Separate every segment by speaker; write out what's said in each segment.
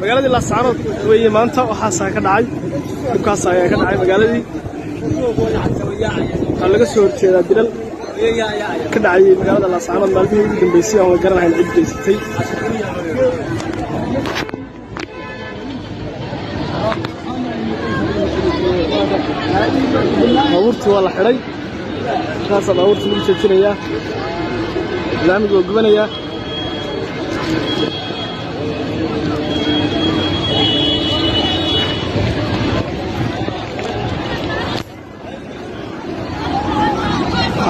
Speaker 1: magaaladii Laascaanood weeye maanta waxaa ka dhacay dhibkaas ayaa ka dhacay magaaladii laga soo horjeedaa dilal ka dhacay magaalada Laascaanood maalmihii ugu dambeysay oo garanayn cid geysatay baabuurtii waa la xiray kaas baabuurtii lagu jeejinayaa laamiga oo gubanaya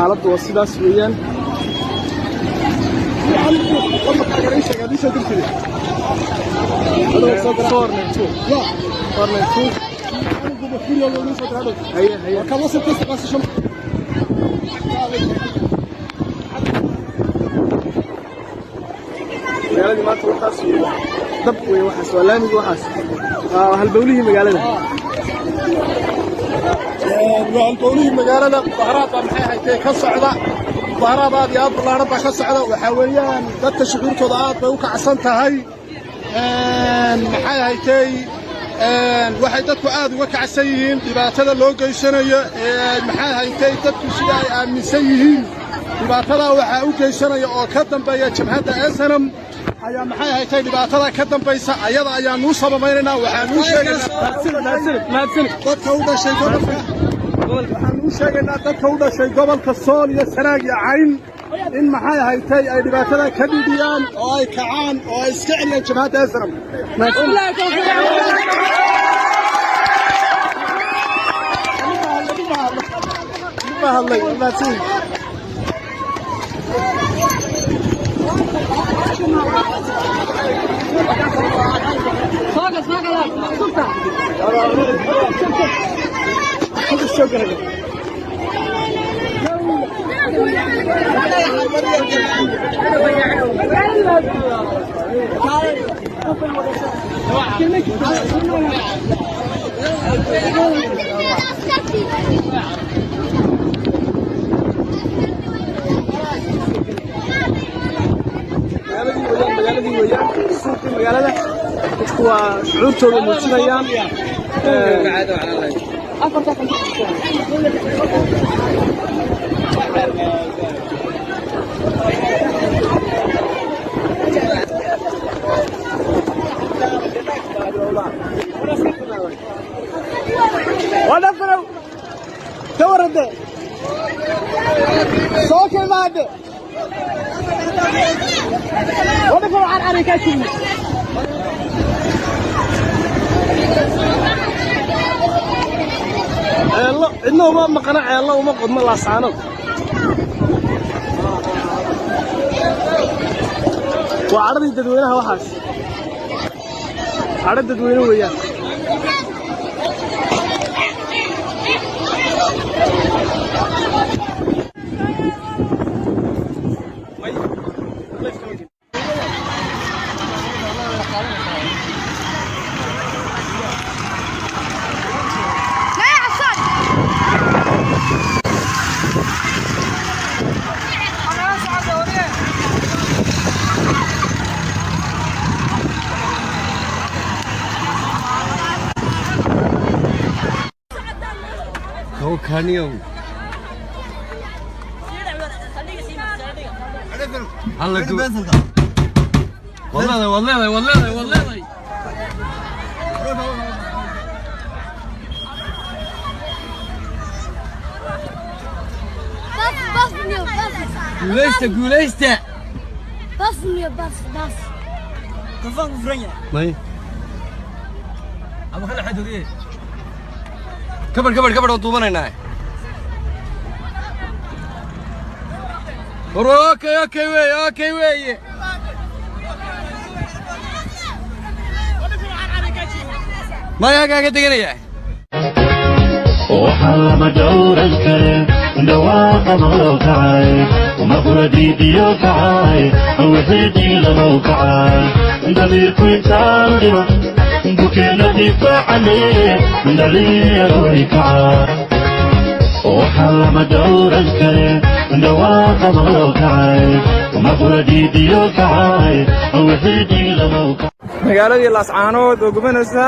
Speaker 1: xaaladdu waa sidaas weeyaan magaaladii maanta waxaas dab wey waxaas waa laamiga waxaas waa halbowlihii magaalada
Speaker 2: halbowlihii magaalada mudaharaad baa maxay haytay ka socda mudaharaad aad iyo aad ballaaran baa ka socda waxaa weeyaan dadka shucuurtooda aad bay u kacsan tahay maxay haytay waxay dadku aad uga kacsan yihiin dhibaatada loo geysanayo maxay haytay dadku sida ay aaminsan yihiin dhibaatada waxaa u geysanaya oo ka dambeeya jabhadda SNM ayaa maxay haytay dhibaatada ka dambaysa ayada ayaa nuu sababaynaynaa waxaan u sheegaynaa dadka u dhashay gobolka waxaan u sheegaynaa dadka u dhashay gobolka Sool iyo Sanaag iyo Cayn in maxay haytay ay dhibaatada ka dhidiyaan oo ay kacaan oo ay iska celiyaan jabhadda SNM
Speaker 1: magaalada dadku waa shucuurtooda muujinayaan
Speaker 2: ودفنوا تورد صوت المادة ودفنوا عن حركاتهم
Speaker 1: إنه ما قناع الله وما قد ما Laascaanood وعرض dadweynaha waxaas عرض dadweynaha weeyaan
Speaker 3: كانيوم والله والله والله والله قوليستا
Speaker 4: بس كفان فرنيا
Speaker 3: ماي ابو خلي حدو ايه كبر وطوبنا اوكي وي ما يا قاعد تقنيه
Speaker 5: وحال مدور الكلام دواق موقعي ومفردي ديوقعي وحيدي لموقعي دليل كويتالي بكينا دفاع عليه دليل ويكعي وحال مدور الكلام دواق موقعي ومفردي ديوقعي وحيدي لموقعي
Speaker 1: magaaladii Laascaanood oo gubanaysa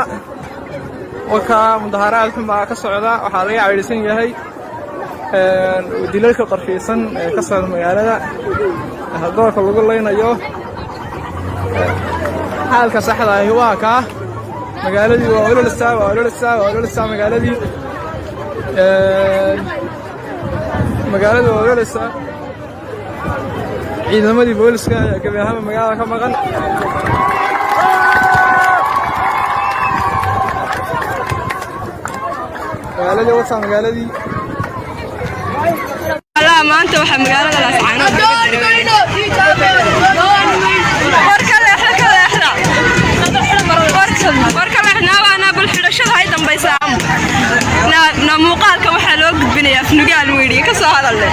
Speaker 1: waka mudaharaad xuma ka socda waxa laga caawinsan yahay dilalka qarfiysan ee ka socda magaalada hadalka lagu leynayo xaalka saxda ah waa ka magaaladii waa ololeysaa magaaladii waa ololeysaa ciidamadii booliska ayaa gabi ahaan magaalada ka maqan magaaladii wata magaaladii
Speaker 4: maanta waxa magaalada Laascaanood warkaleexnaana bulshada hay dambaysaa na muuqaalka waxa loo gudbinayaa afnugaal weeyii ka soo hadalay